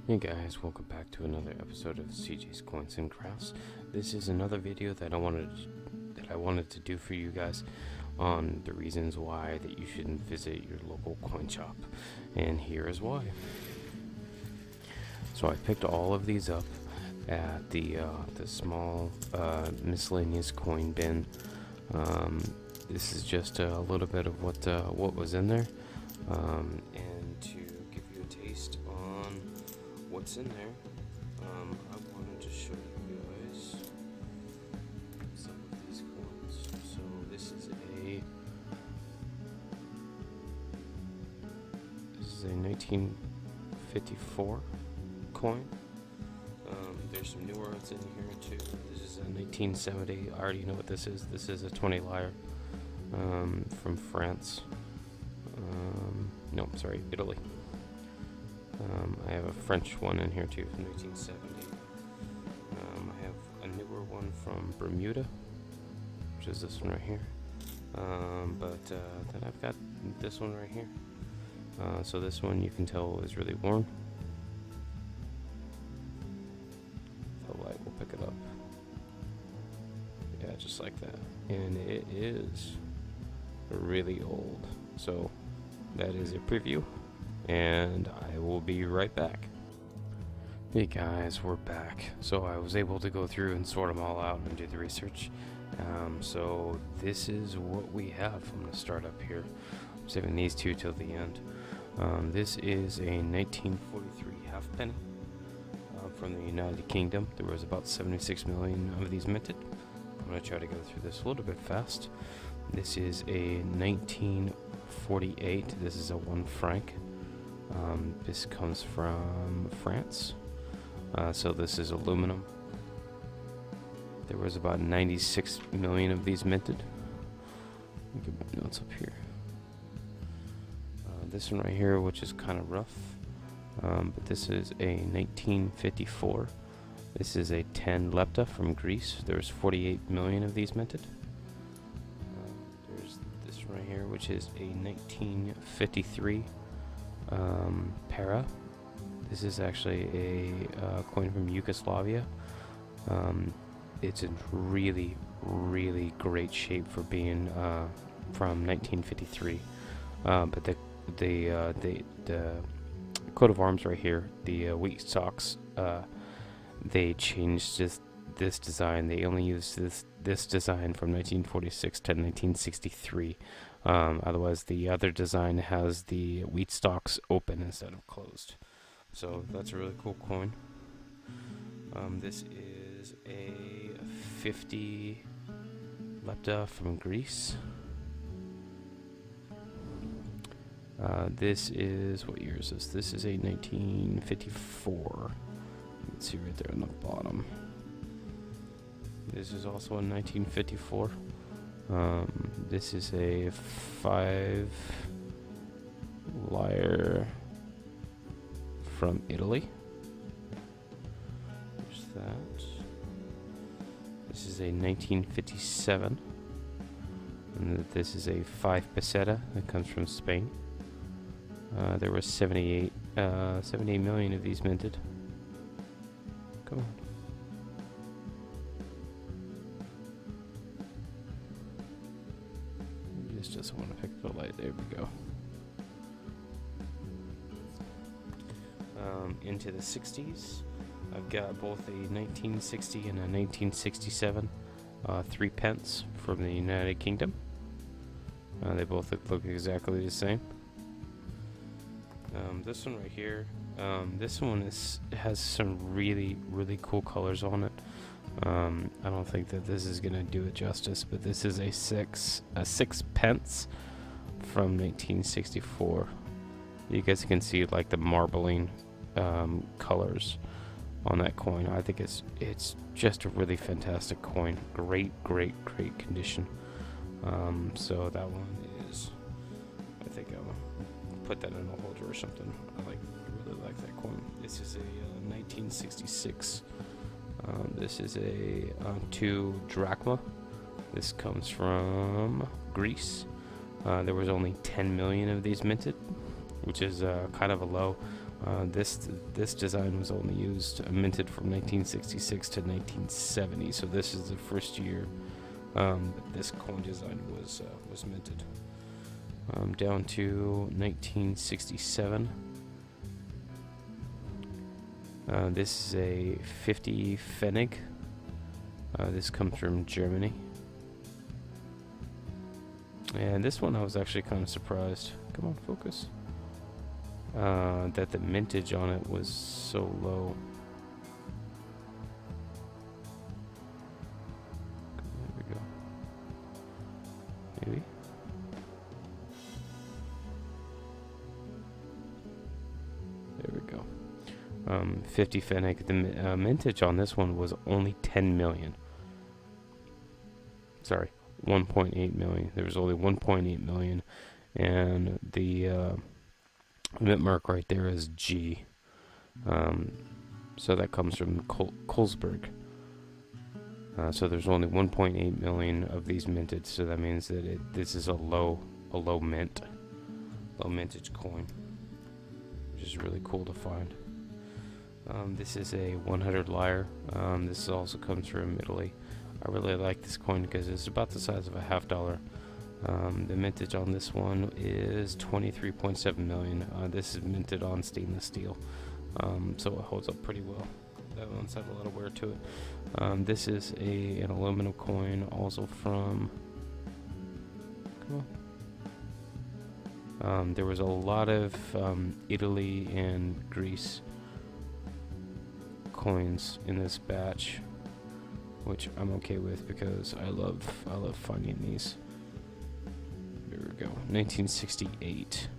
Hey guys, welcome back to another episode of CJ's Coins and Crafts. This is another video that I wanted to do for you guys on the reasons why that you shouldn't visit your local coin shop, and here is why. So I picked all of these up at the small miscellaneous coin bin. This is just a little bit of what was in there, and to give you a taste on what's in there, I wanted to show you guys some of these coins. So this is a 1954 coin. There's some newer ones in here too. This is a 1970. I already know what this is. This is a 20 lyre from France. No, sorry, Italy. I have a French one in here too from 1970. I have a newer one from Bermuda, which is this one right here. But then I've got this one right here. So this one you can tell is really worn. The light will pick it up. Yeah, just like that. And it is really old. So that is a preview, and I will be right back. Hey guys, we're back. So I was able to go through and sort them all out and do the research. So this is what we have. I'm going to start up here. I'm saving these two till the end. This is a 1943 halfpenny from the United Kingdom. There was about 76 million of these minted. I'm going to try to go through this a little bit fast. This is a 1948. This is a 1 franc. This comes from France. So this is aluminum. There was about 96 million of these minted. Let me get my notes up here. This one right here, which is kind of rough, but this is a 1954. This is a 10 lepta from Greece. There's 48 million of these minted. There's this right here, which is a 1953 para. This is actually a coin from Yugoslavia. It's in really, really great shape for being from 1953. But the coat of arms right here, the wheat socks, they changed this design. They only used this design from 1946 to 1963. Otherwise, the other design has the wheat stalks open instead of closed. So that's a really cool coin. This is a 50 lepta from Greece. This is, what year is this? This is a 1954. You can see right there on the bottom. This is also a 1954. This is a 5 lyre from Italy. There's that. This is a 1957. And this is a 5 peseta that comes from Spain. There was 78 million of these minted. Come on. This doesn't want to pick the light. There we go. Into the 60s. I've got both a 1960 and a 1967 3 pence from the United Kingdom. They both look exactly the same. This one right here, this one has some really, really cool colors on it. I don't think that this is gonna do it justice, but this is a 6 pence from 1964. You guys can see like the marbling colors on that coin. I think it's just a really fantastic coin. Great condition. So that one is, I think I'll put that in a holder or something. I really like that coin. This is a 1966. This is a 2 drachma. This comes from Greece. There was only 10 million of these minted, which is kind of a low. This design was only used minted from 1966 to 1970, so this is the first year that this coin design was minted. Down to 1967. This is a 50 Pfennig. This comes from Germany. And this one I was actually kind of surprised. Come on, focus. That the mintage on it was so low. There we go. Maybe. There we go. 50 Pfennig. The mintage on this one was only 10 million. Sorry, 1.8 million. There was only 1.8 million, and the mint mark right there is G. So that comes from Kolsberg. So there's only 1.8 million of these minted. So that means that this is a low mintage coin, which is really cool to find. This is a 100 lyre. This also comes from Italy. I really like this coin because it's about the size of a $50. The mintage on this one is 23.7 million. This is minted on stainless steel, so it holds up pretty well. That one's had a lot of wear to it. This is an aluminum coin, also from. Come on. There was a lot of Italy and Greece coins in this batch, which I'm okay with because I love finding these. Here we go, 1968,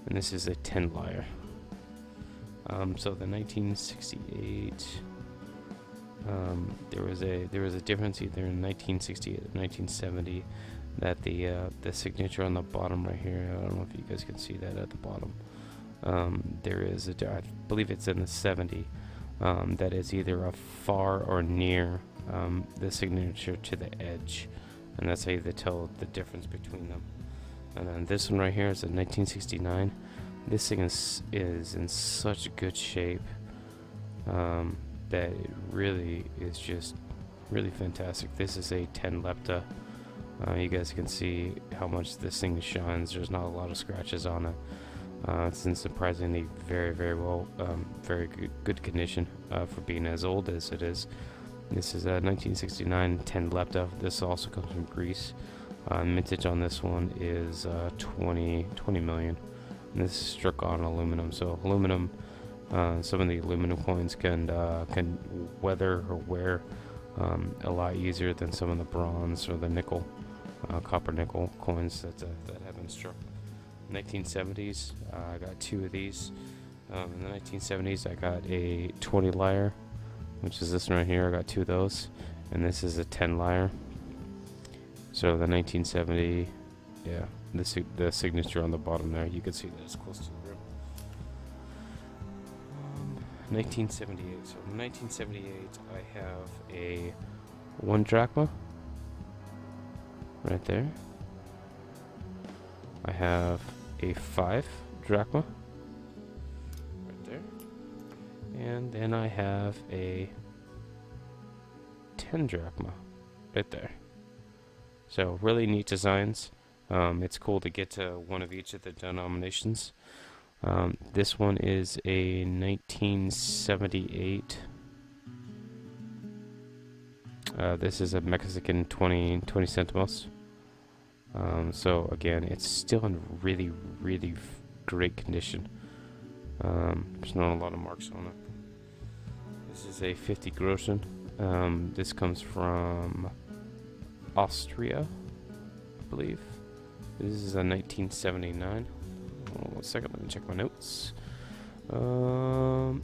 and this is a 10 lyre. So the 1968, there was a difference either in 1968 or 1970 that the signature on the bottom right here. I don't know if you guys can see that at the bottom. There is I believe it's in the 70. That is either a far or near the signature to the edge, and that's how you tell the difference between them. And then this one right here is a 1969. This thing is in such good shape that it really is just really fantastic. This is a 10 lepta. You guys can see how much this thing shines. There's not a lot of scratches on it. It's in surprisingly very well, very good condition for being as old as it is. This is a 1969 10 lepta. This also comes from Greece. Mintage on this one is 20 million. And this is struck on aluminum. So aluminum, some of the aluminum coins can weather or wear a lot easier than some of the bronze or the nickel, copper nickel coins that have been struck. 1970s, I got two of these. In the 1970s, I got a 20 lyre, which is this one right here. I got two of those, and this is a 10 lyre. So the 1970, yeah, the signature on the bottom there, you can see that it's close to the rim. 1978. So in 1978, I have a 1 drachma right there. I have a 5 drachma right there, and then I have a 10 drachma right there. So really neat designs. It's cool to get to one of each of the denominations. This one is a 1978. This is a Mexican 20 centimos. So again, it's still in really great condition. There's not a lot of marks on it. This is a 50 Groschen. This comes from Austria, I believe. This is a 1979. Oh, 1 second, let me check my notes.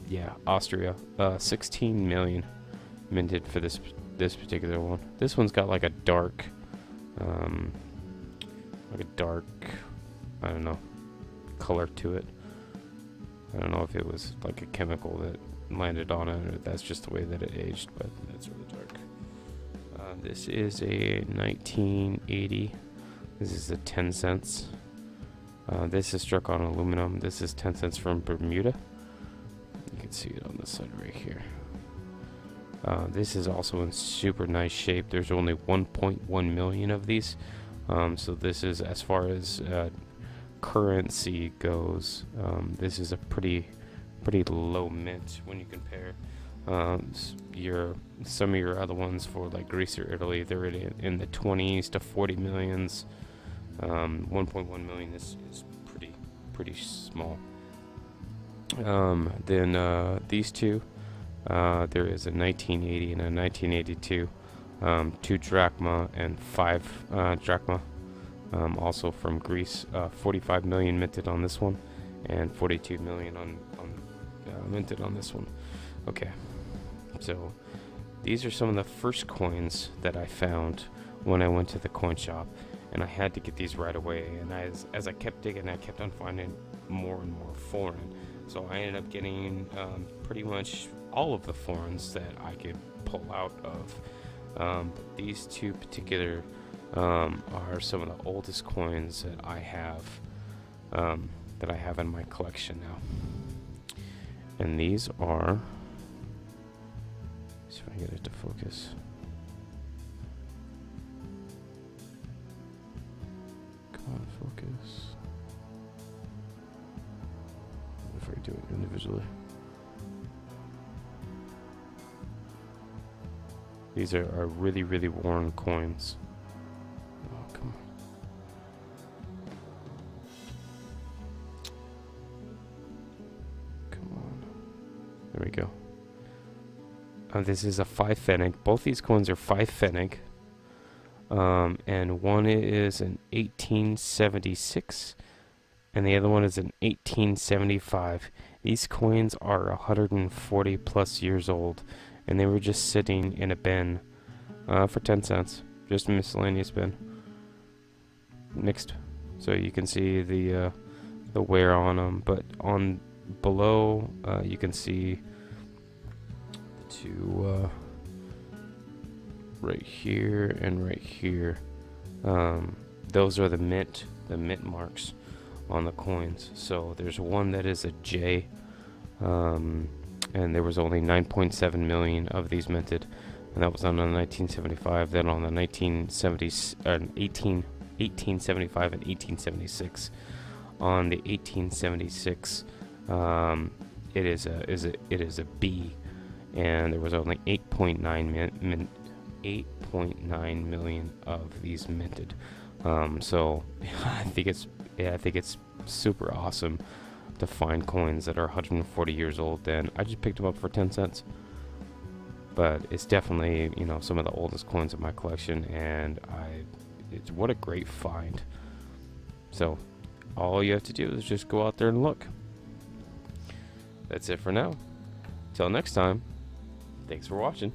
Yeah, Austria. 16 million minted for this particular one. This one's got like a dark, I don't know, color to it. I don't know if it was like a chemical that landed on it, or that's just the way that it aged, but it's really dark. This is a 1980. This is a 10 cents. This is struck on aluminum. This is 10 cents from Bermuda. see it on the side right here. This is also in super nice shape. There's only 1.1 million of these. So this is, as far as currency goes, this is a pretty low mint when you compare some of your other ones for like Greece or Italy. They're in the 20s to 40 millions. 1.1 million is pretty small. Then these two, there is a 1980 and a 1982, 2 drachma and 5 drachma, also from Greece. 45 million minted on this one, and 42 million on minted on this one. Okay, so these are some of the first coins that I found when I went to the coin shop, and I had to get these right away. And as I kept digging, I kept on finding more and more foreign. So I ended up getting pretty much all of the foreigns that I could pull out of. But these two particular are some of the oldest coins that I have in my collection now. And these are, see if I can get it to focus. Come on, focus. If I do it individually. These are really worn coins. Oh, come on. Come on. There we go. This is a 5 Pfennig. Both these coins are 5 Pfennig. And one is an 1876. And the other one is an 1875. These coins are 140 plus years old, and they were just sitting in a bin for 10 cents. Just a miscellaneous bin. Mixed. So you can see the wear on them, but on below you can see the two right here and right here. Those are the mint marks on the coins. So there's one that is a J, and there was only 9.7 million of these minted, and that was on the 1975. Then on the 1875 and 1876. On the 1876, it is a B, and there was only 8.9 million of these minted. So I think it's super awesome to find coins that are 140 years old. And I just picked them up for 10 cents. But it's definitely, some of the oldest coins in my collection, and what a great find. So all you have to do is just go out there and look. That's it for now. Till next time, thanks for watching.